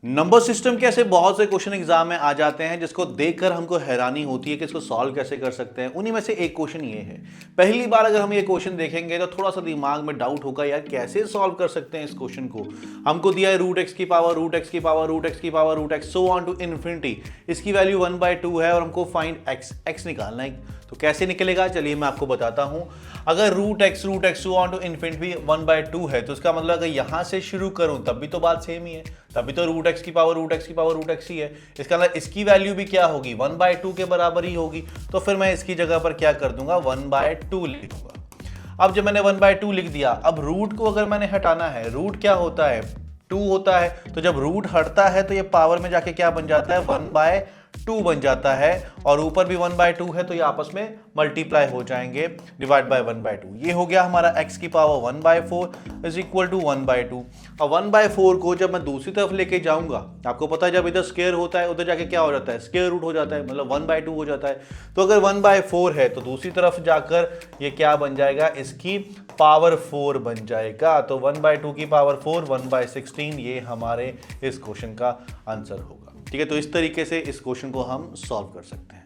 Number system के ऐसे बहुत से क्वेश्चन एग्जाम में आ जाते हैं जिसको देखकर हमको हैरानी होती है कि इसको सॉल्व कैसे कर सकते हैं। उन्हीं में से एक क्वेश्चन ये है। पहली बार अगर हम ये क्वेश्चन देखेंगे तो थोड़ा सा दिमाग में डाउट होगा, यार कैसे सॉल्व कर सकते हैं इस क्वेश्चन को। हमको दिया है रूट एक्स की पावर रूट एक्स की पावर रूट एक्स की power root X so on to infinity. इसकी वैल्यू 1/2 है और हमको फाइंड एक्स निकालना है। तो कैसे निकलेगा, चलिए मैं आपको बताता हूं। अगर root X so on to infinity 1/2 है तो इसका मतलब अगर यहां से शुरू करूं तब भी तो बात सेम ही है, तभी तो रूट एक्स की पावर रूट एक्स की पावर रूट एक्स ही है। इसका मतलब इसकी वैल्यू भी क्या होगी, 1/2 के बराबर ही होगी। तो फिर मैं इसकी जगह पर क्या कर दूंगा, 1/2 लिख दूंगा। अब जब मैंने 1/2 लिख दिया, अब रूट को अगर मैंने हटाना है, रूट क्या होता है, 2 होता है। तो जब रूट हटता है तो ये पावर में जाके क्या बन जाता है, 1/2 बन जाता है। और ऊपर भी 1/2 है तो ये आपस में मल्टीप्लाई हो जाएंगे, डिवाइड बाय 1/2। ये हो गया हमारा x की पावर 1/4 इज इक्वल टू 1/2। और 1/4 को जब मैं दूसरी तरफ लेके जाऊंगा, आपको पता है जब इधर स्क्वायर होता है उधर जाके क्या हो जाता है, स्क्वायर रूट हो जाता है, मतलब 1/2 हो जाता है। तो अगर 1/4 है तो दूसरी तरफ जाकर ये क्या बन जाएगा, इसकी पावर 4 बन जाएगा। तो 1/2 की पावर 4 1/16 ये हमारे इस क्वेश्चन का आंसर होगा। ठीक है, तो इस तरीके से इस क्वेश्चन को हम सॉल्व कर सकते हैं।